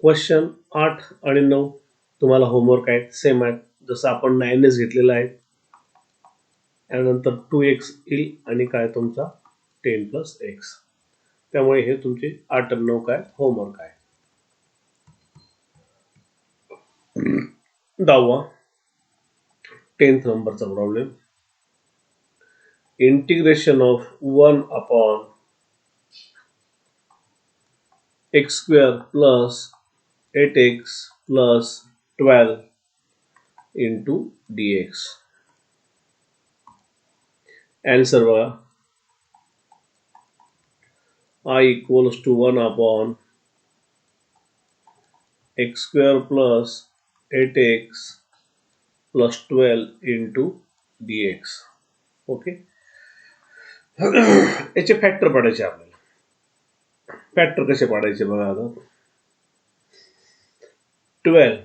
Question 8 आणि 9 तुम्हाला homework आहेत, सेम आहेत, जसं आपण 9s घेतलेला आहे. त्यानंतर 2x येईल आणि काय तुमचा 10 प्लस x. त्यामुळे हे तुमचे 8 आणि 9 काय होमवर्क आहे. 10वा 10th नंबरचा problem. Integration of 1 upon x square plus 8x plus 12 into dx. Answer बघा. I equals to 1 upon x square plus 8x plus 12 into dx. Okay. याचे फॅक्टर पाडायचे आपल्याला. फॅक्टर कसे पाडायचे बघा आता. 12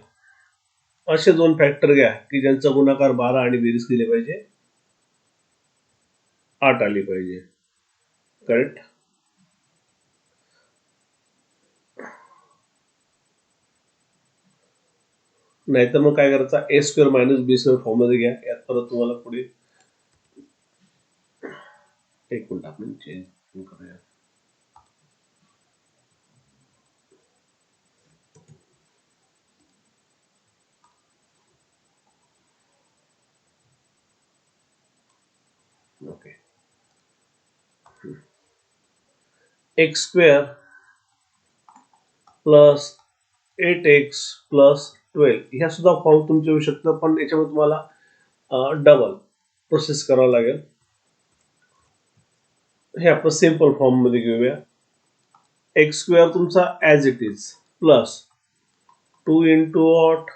असे दोन फॅक्टर घ्या की ज्यांचा गुणाकार 12 आणि बेरीज केली पाहिजे 8 आली पाहिजे. करेक्ट. नाहीतर मग काय करायचा, ए स्क्वेअर मायनस बी स्क्वेअर फॉर्म मध्ये घ्या. यात परत तुम्हाला पुढे एक मिनिट आपण चेंज करूया. Okay. X square plus 8x plus 12 ह्या सुद्धा फॉर्म तुमचे येऊ शकतं, पण याच्यामध्ये तुम्हाला डबल प्रोसेस करावं लागेल. हे आपण सिंपल फॉर्म मध्ये घेऊया. एक्स स्क्वेअर तुमचा as it is plus 2 into what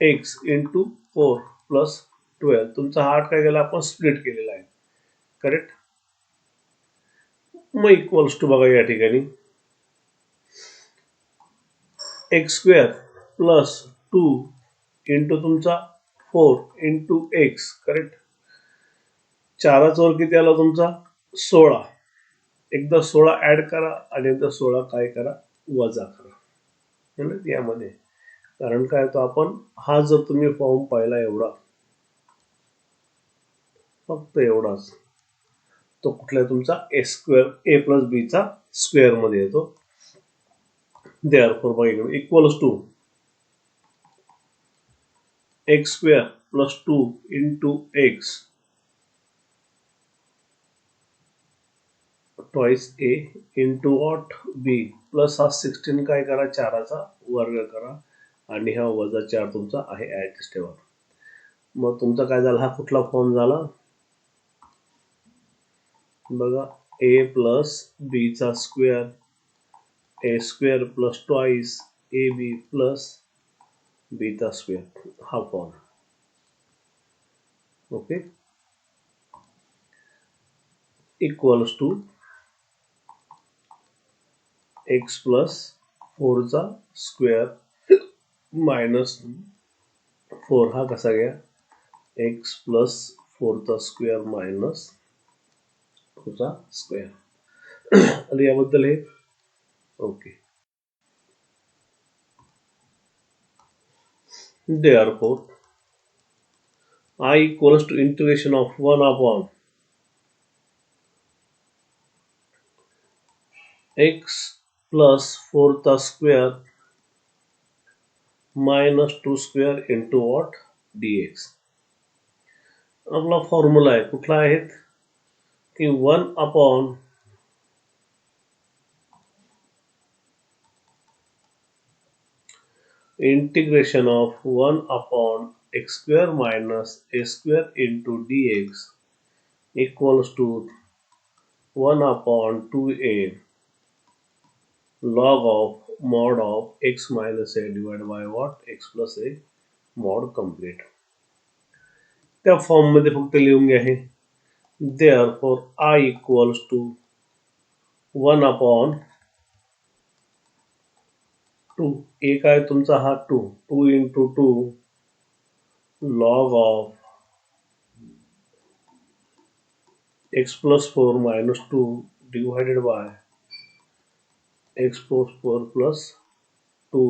x into 4 plus 12. तुमचा हा 8 काय केला आपण स्प्लिट केलेला आहे. करेक्ट. मग इक्वल्स टू बघा या ठिकाणी एक्स स्क्वेअर प्लस 2 इंटू तुमचा 4 इंटू एक्स. करेक्ट. 4चा वर किती आला तुमचा 16. एकदा 16 ऍड करा आणि एकदा 16 काय करा वजा करा यामध्ये. कारण काय तो आपण हा जर तुम्ही फॉर्म पाहिला एवढा, फक्त एवढाच, तो कुठला तुमचा ए स्क्वेअर ए प्लस बी चा स्क्वेअर मध्ये येतो. Therefore y equals to x square plus 2 into x twice a into what b plus हा 16 काय करा 4चा वर्ग करा आणि हा वजा 4 तुमचा आहे ऍट ठेवा. मग तुमचा काय झाला, हा कुठला फॉर्म झाला बघा. ए प्लस बी चा square A square plus twice A B plus B चा स्क्वेअर, हा form. Okay. Equals to X plus 4 चा स्क्वेअर मायनस 4 हा कसा घ्या एक्स प्लस 4 चा स्क्वेअर मायनस 2 चा स्क्वेअर. आणि याबद्दल हे okay. Therefore I equals to integration of 1 upon x plus 4 चा square minus 2 square into what dx. आपला फॉर्म्युला आहे कुठला आहे की 1 upon integration of 1 upon x square minus a square into dx equals to 1 upon 2a log of mod of x minus a divided by what x plus a mod complete. त्या form मध्ये फक्त लिहून घ्या हे. Therefore I equals to 1 upon 2 a काय तुमचा हा 2 into 2 log of x plus 4 minus 2 divided by x square plus 2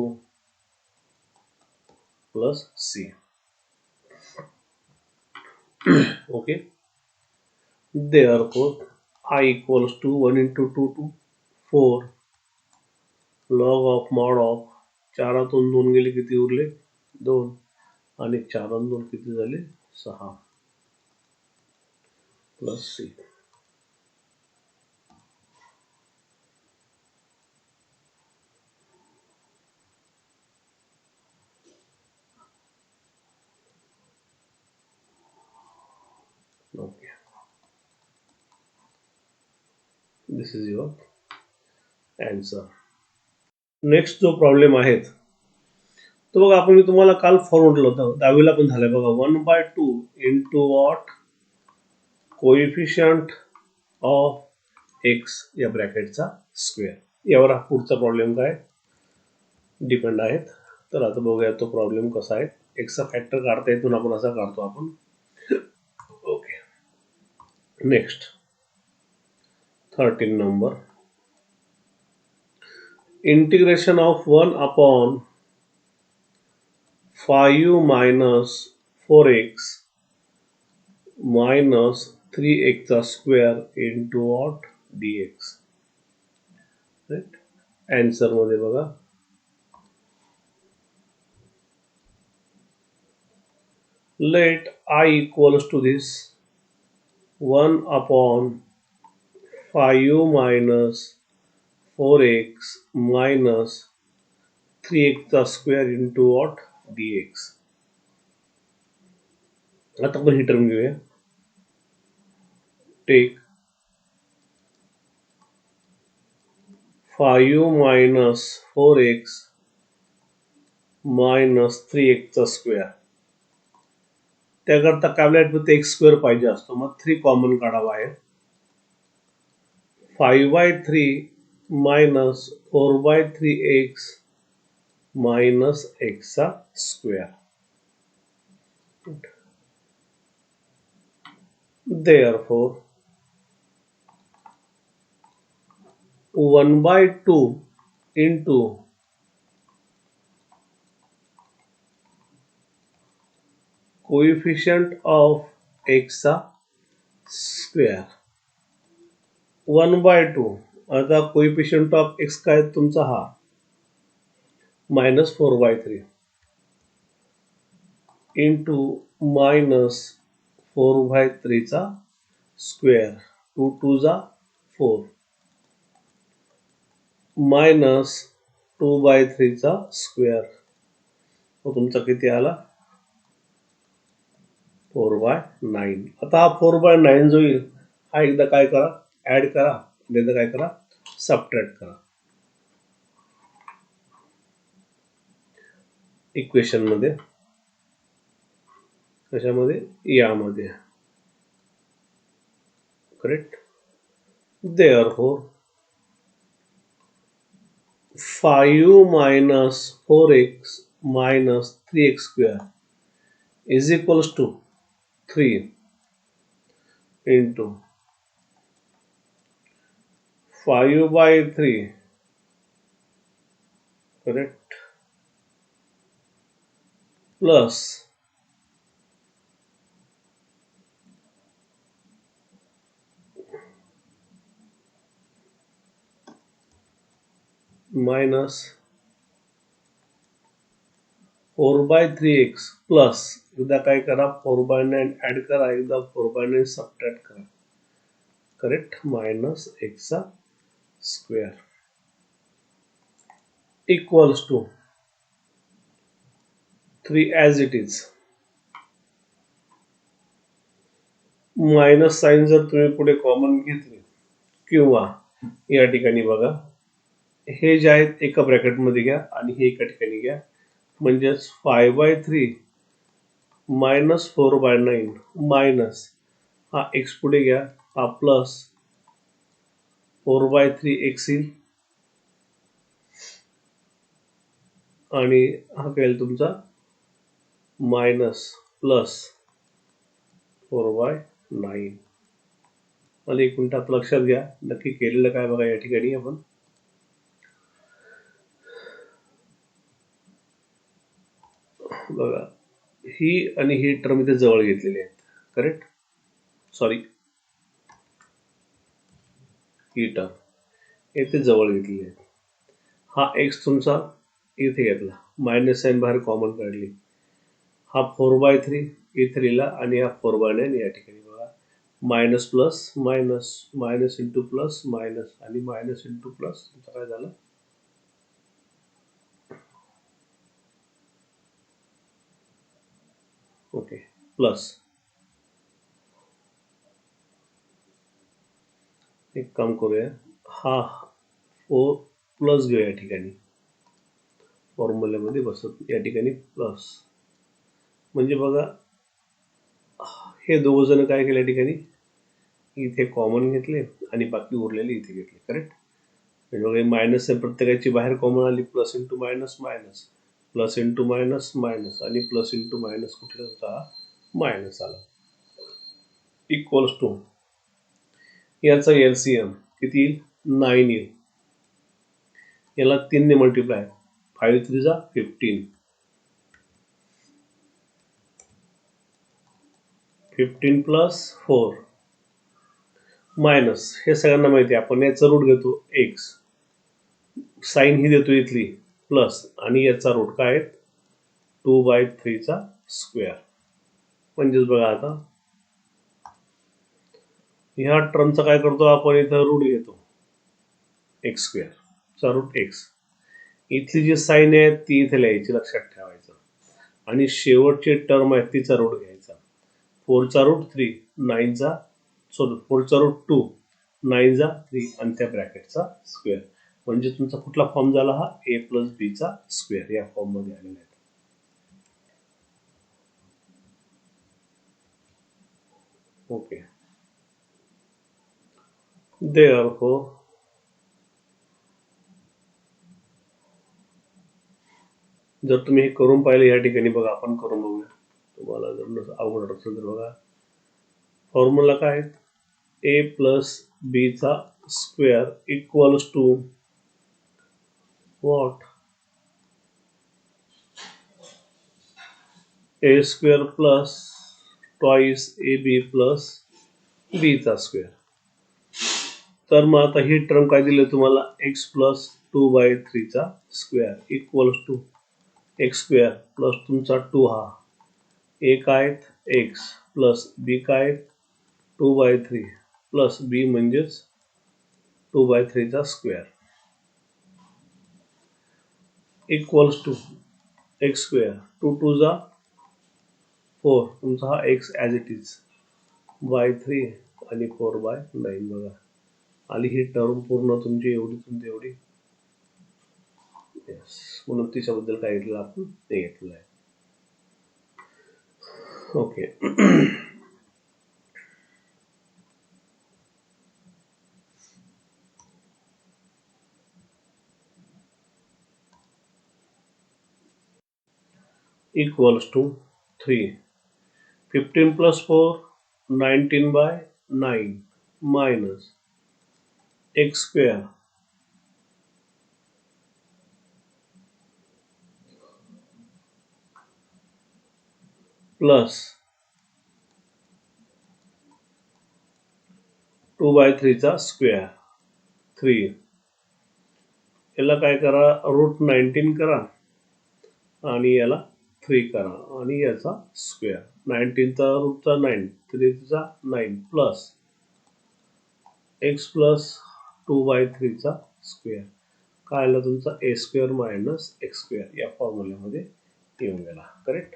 plus c. Okay, therefore I equals to 1 into 2 to 4 log of mod of 4तून 2 गेले किती उरले 2 आणि 4 2 किती झाले 6 plus c. Okay, this is your answer. Next जो problem आहे तो बघा, आपण मी तुम्हाला काल फॉर्म्युला होतं 10वीला पण झालंय बघा. 1/2 into what coefficient of x या ब्रॅकेटचा स्क्वेअर. यावर हा पुढचा प्रॉब्लेम काय डिपेंड आहेत. तर आता बघूया तो प्रॉब्लेम कसा आहे. एक्सचा फॅक्टर काढता येतो आपण असा काढतो आपण. Okay, next 13 number. Integration of 1 upon 5 minus 4x minus 3x square into what dx. Right, answer मध्ये बघा let I equals to this 1 upon 5 minus 4x minus 3x square into what dx. आता आपण ही टर्म घेऊया. Take 5 minus 4x minus 3x square. त्याकरता काय आपल्याला x square पाहिजे असतो, मग 3 कॉमन काढावा आहे. 5/3 minus 4/3x minus x चा square. Therefore 1/2 into coefficient of x चा स्क्वेअर. 1/2 आता कोइफिशियंट ऑफ एक्स काय तुमचा हा -4/3 इंटू -4/3 चा स्क्वेअर. 2 2 जा 4 -2/3 चा स्क्वेअर. तो तुमचा किती आला 4/9. आता हा 4/9 जो येईल हा एकदा काय करा ऍड करा, एकदा काय करा सबट्रॅक्ट करा इक्वेशन मध्ये. कशामध्ये यामध्ये. Correct. Therefore 5 minus 4x minus 3x square is equals to 3 into 5/3, correct, plus minus 4/3x plus एकदा काय करा 4/9 ऍड करा, एकदा 4/9 सबट्रॅक्ट करा. करेक्ट, मायनस x चा square equals to 3 as it is. Minus sign जर तुम्ही पुढे कॉमन घेतली किंवा या ठिकाणी बघा हे जे आहेत एका ब्रॅकेटमध्ये घ्या आणि हे एका ठिकाणी घ्या, म्हणजेच 5/3 मायनस 4/9 मायनस हा एक्स पुढे घ्या, हा प्लस 4/3x येईल आणि हा काय तुमचा मायनस प्लस 4/9. मला एक मिनिट लक्षात घ्या नक्की केलेलं काय बघा या ठिकाणी आपण. बघा ही आणि ही टर्म इथे जवळ घेतलेली आहेत, करेक्ट. सॉरी, ही टर्म इथे जवळ घेतलेली आहे. हा एक्स तुमचा इथे घेतला, मायनस साईन बाहेर कॉमन काढली, हा 4/3 इथे लिहिला आणि हा 4/9 या ठिकाणी बघा. Minus plus minus, minus into plus minus आणि मायनस इंटू प्लस तुमचं काय झालं, ओके, प्लस. एक काम करूया, हा 4 प्लस घेऊया या ठिकाणी, फॉर्म्युल्यामध्ये बसत या ठिकाणी प्लस. म्हणजे बघा हे दोघ जण काय केलं या ठिकाणी, इथे कॉमन घेतले आणि बाकी उरलेले इथे घेतले, करेक्ट. म्हणजे बघा मायनस प्रत्येकाची बाहेर कॉमन आली, plus into minus minus, plus into minus minus आणि प्लस इंटू मायनस कुठला होता, मायनस आला, इक्वल्स टू याचा एलसीएम किती येईल, 9 येईल. याला 3 ने मल्टिप्लाय, 5 3 जा 15, 15 प्लस 4 मायनस, हे सगळ्यांना माहिती आहे, आपण याचा रूट घेतो एक्स, साईन ही देतो इथली प्लस आणि याचा रूट काय आहे 2/3 चा स्क्वेअर. म्हणजेच बघा आता ह्या टर्मचा काय करतो आपण, इथं रूट घेतो एक्स स्क्वेअर चा रूट एक्स, इथली जी साईन आहे ती इथे लिहायची, लक्षात ठेवायचं, आणि शेवटची टर्म आहे तिचा रूट घ्यायचा. 4 चा रूट 3, 9 चा सॉरी 4 चा रूट 2, 9 जा 3 आणि त्या ब्रॅकेटचा स्क्वेअर. म्हणजे तुमचा कुठला फॉर्म झाला, हा ए प्लस बी चा स्क्वेअर या फॉर्म मध्ये आलेला आहे. ओके, therefore जर तुम्ही हे करून पाहिले या ठिकाणी, बघा आपण करून बघूया, तुम्हाला जर अवघड असेल तर बघा फॉर्म्युला काय आहे, ए प्लस बी चा square equals to what, A square plus twice A B plus B चा स्क्वेअर. तर मग आता ही टर्म काय दिली तुम्हाला, एक्स प्लस 2/3 चा square equals to x square plus तुमचा 2, हा ए काय एक्स प्लस बी काय 2/3 प्लस बी म्हणजेच 2/3 चा square equals to x square 2 2 जा 4, तुमचा हा x as it is by 3 आणि 4/9. बघा आली ही टर्म पूर्ण तुमची एवढी तुमची एवढी. येस, म्हणून तिच्याबद्दल काय घेतलं आपण, ते घेतलेलं आहे. Okay. Equals to 3, 15 plus 4 19/9 minus x square plus 2/3 चा स्क्वेअर 3. याला काय करा, रूट 19 करा आणि याला 3 करा आणि याचा स्क्वेअर, 19चा रूटचा 9, 3चा 9 प्लस एक्स प्लस 2/3 चा स्क्वेअर, काय आला तुमचा ए स्क्वेअर मायनस एक्स स्क्वेअर या फॉर्म्युल्यामध्ये येऊन गेला, correct.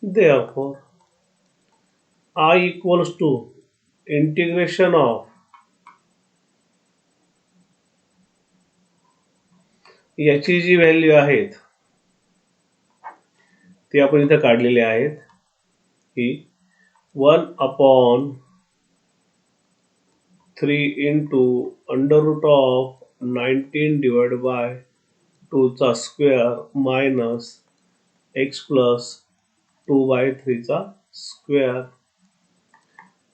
Therefore I equals to integration of याची जी व्हॅल्यू आहेत ती आपण इथे काढलेली आहेत, ही 1/3 into under root of 19 divide by 2 चा स्क्वेअर मायनस एक्स प्लस 2/3 चा स्क्वेअर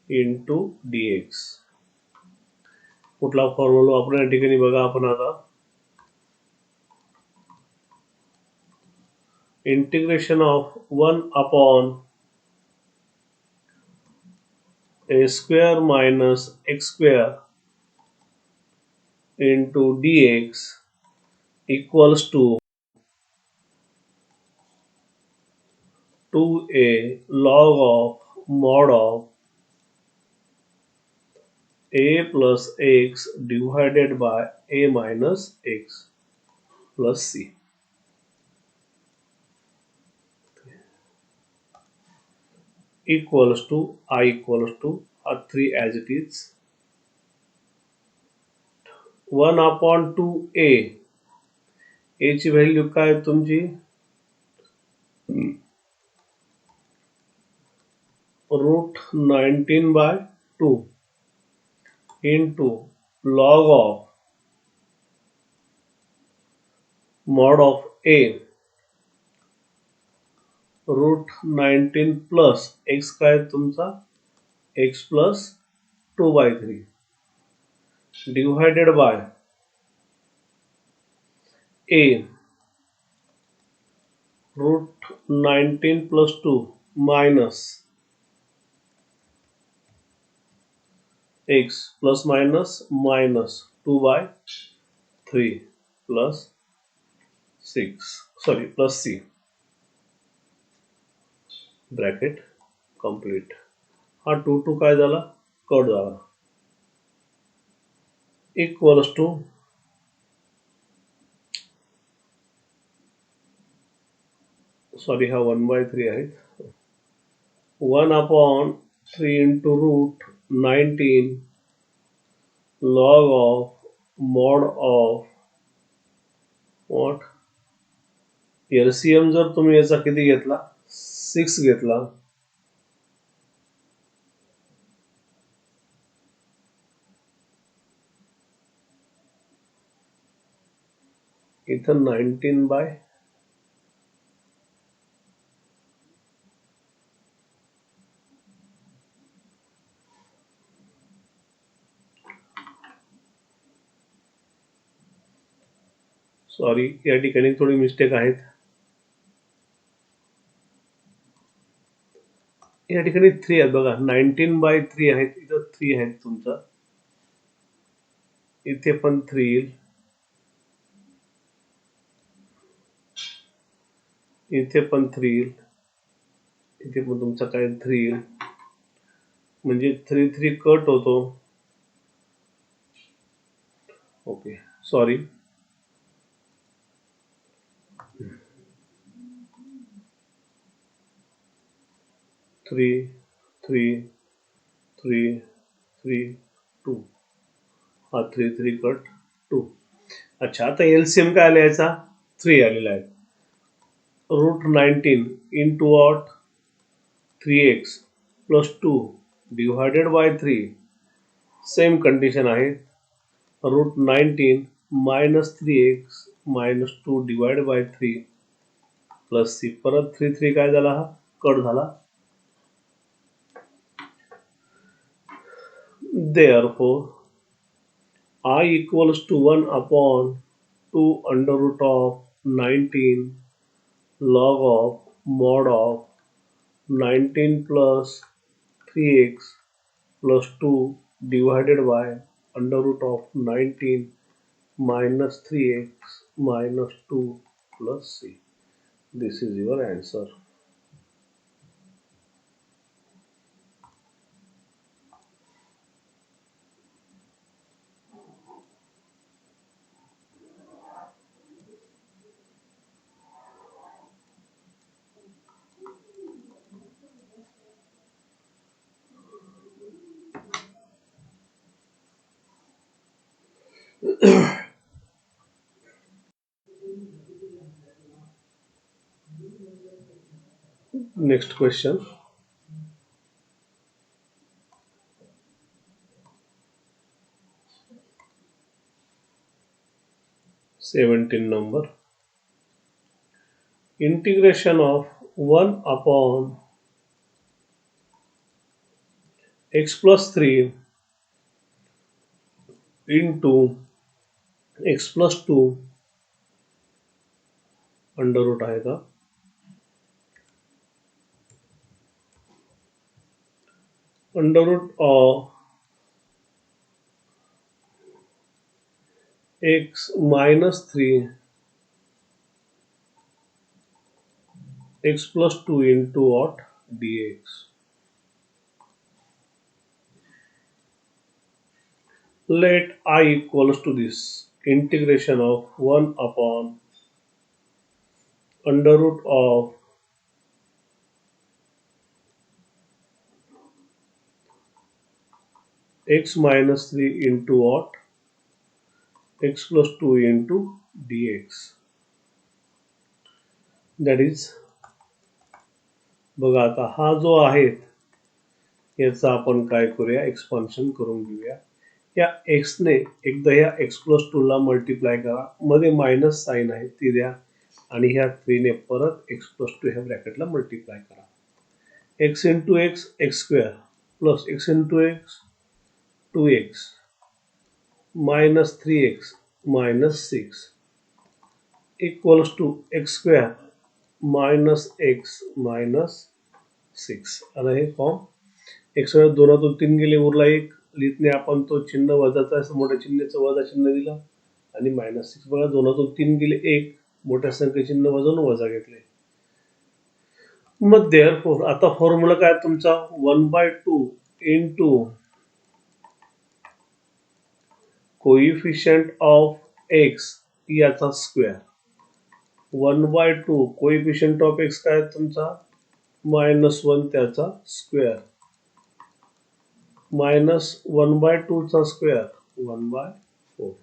इंटू dx. कुठला फॉर्म्युला वापरून या ठिकाणी बघा आपण आता, integration of 1 upon a square minus x square into dx equals to 2a log of mod of a plus x divided by a minus x plus c equals to I equals to 3 as it is 1 upon 2a a ची value काय तुमची root 19/2 into log of mod of a root 19 plus x काय तुमचा x प्लस 2/3 divided by a root 19 plus 2 minus x plus minus minus 2/3 plus 6 sorry plus c bracket complete हा 2 काय झाला cut झाला इक्वल्स टू सॉरी हा 1/3 आहे 1 upon 3 into root 19 log of mod of what LCM जर तुम्ही याचा किती घेतला 6 घेतला इथं 19 बाय सॉरी या ठिकाणी थोडी मिस्टेक आहेत या ठिकाणी 3 आहेत बघा 19/3 आहेत इथं 3 आहेत तुमचा इथे पण 3 येईल इथे पण 3 येईल इथे पण तुमचा काय 3 येईल म्हणजे 3 कट होतो ओके सॉरी 3 3 3 3 2 हा 3 कट 2 अच्छा आता एलसीएम काय लिहायचा 3 आलेला आहे root 19 into what 3x plus 2 divided by 3 same condition आहे root 19 minus 3x minus 2 divided by 3 plus c परत 3 काय झाला हा कट झाला therefore I equals to 1 upon 2 under root of 19 log of mod of 19 plus 3x plus 2 divided by under root of 19 minus 3x minus 2 plus c. This is your answer. Next question. 17 number. Integration of 1 upon x plus 3 into x plus 2 under root आहे का under root of x minus 3 x plus 2 into what dx. Let I equals to this integration of 1 upon under root of x minus 3 into what x plus 2 into dx. That is, बघा आता हा जो आहे याचा आपण काय करूया expansion करून घेऊया. या x ने एकदा या x प्लस 2 ला मल्टिप्लाय करा, मध्ये मायनस साइन आहे ती द्या आणि ह्या 3 ने परत x प्लस 2 ह्या ब्रॅकेटला मल्टिप्लाय करा. x into x x square plus x into x 2x minus 3x minus 6 equals to x square minus x minus 6. आता हे फॉर्म x वेळा दोनातून 3 गेले उरला 1 लिहितने आपण तो चिन्ह वजाचा मोठ्या चिन्हाचं वजा चिन्ह दिला आणि मायनस 6 बघा दोनातून 3 गेले 1 मोठ्या संख्ये चिन्ह वजावून वजा घेतले. मग देअरफॉर आता फॉर्म्युला काय तुमचा 1/2 इंटू कोइफिशियंट ऑफ x याचा स्क्वेअर 1/2 कोइफिशियंट ऑफ x काय तुमचा -1 त्याचा स्क्वेअर -1/2 चा स्क्वेअर 1/4.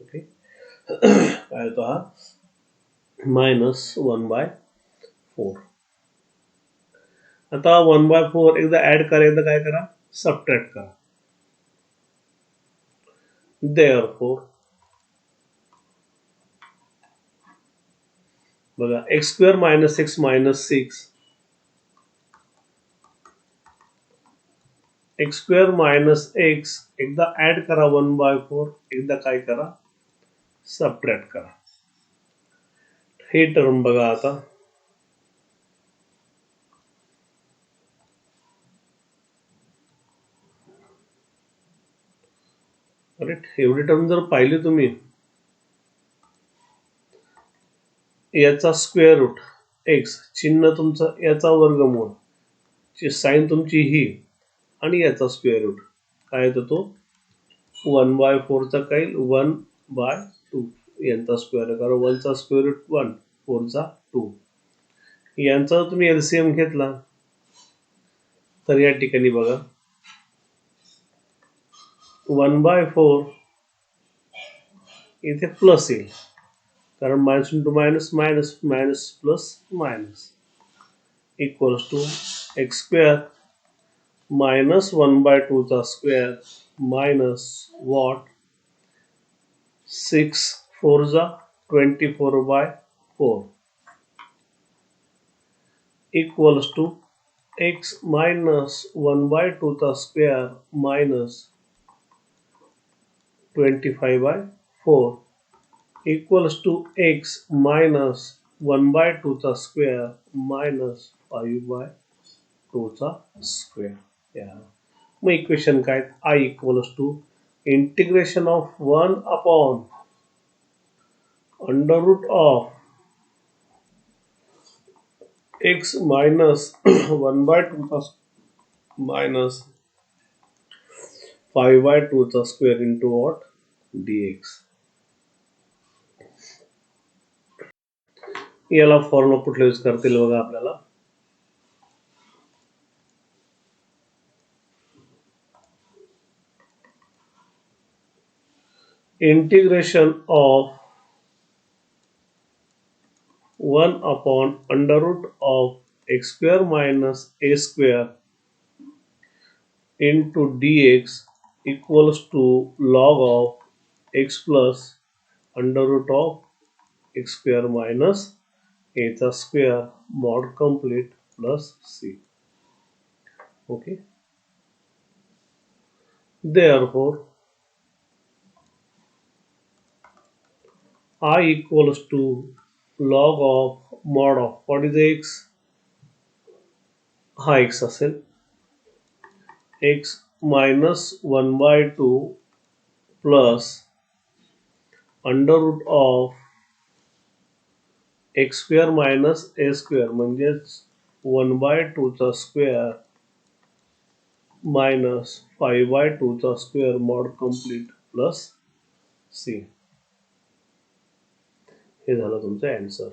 ओके काय होतो हा -1/4. आता 1/4 एकदा ऍड करा एकदा काय करा सबट्रॅक्ट करा. देअरफॉर बघा x square minus x minus 6 x square minus x एकदा ऍड करा 1/4 एकदा काय करा सबट्रॅक्ट करा. हे टर्म बघा आता एवढी टर्म जर पाहिली तुम्ही याचा स्क्वेअर रूट x चिन्ह तुमचं याचा वर्गमूळ साइन तुमची ही आणि याचा स्क्वेअर रूट काय येतो तो 1/4 चा काय 1/2 यांचा स्क्वेअर कारण 1 चा स्क्वेअर रूट 1 4 चा 2 यांचा तुम्ही एलसीएम घेतला तर या ठिकाणी बघा 1/4 इथे प्लस येईल कारण minus into minus minus minus plus minus equals to x square minus 1/2 चा स्क्वेअर मायनस वॉट 6 4 जा 24/4 इक्वल्स टू x मायनस 1/2 चा square minus 25/4 equals to x minus 1/2 चा स्क्वेअर मायनस 5/2 चा स्क्वेअर. मग इक्वेशन काय I equals to integration of 1 upon under root of x minus 1/2 चा minus 5/2 चा square into what dx. याला formula कुठला use करतील बघा आपल्याला integration of 1 upon under root of x square minus a square into dx equals to log of x plus under root of x square minus a चा square mod complete plus c. Okay. Therefore, I equals to log of mod of what is x? हा x असेल x minus 1/2 plus under root of x square minus a square म्हणजेच 1/2 चा square minus 5/2 चा square mod complete plus c. हे झालं तुमचं answer.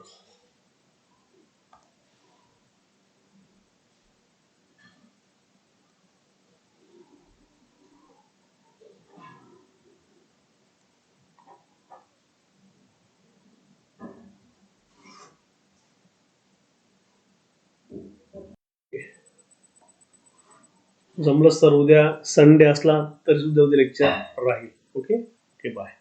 जमलंच तर उद्या संडे असला तरी सुद्धा उद्या लेक्चर राहील. Okay, bye.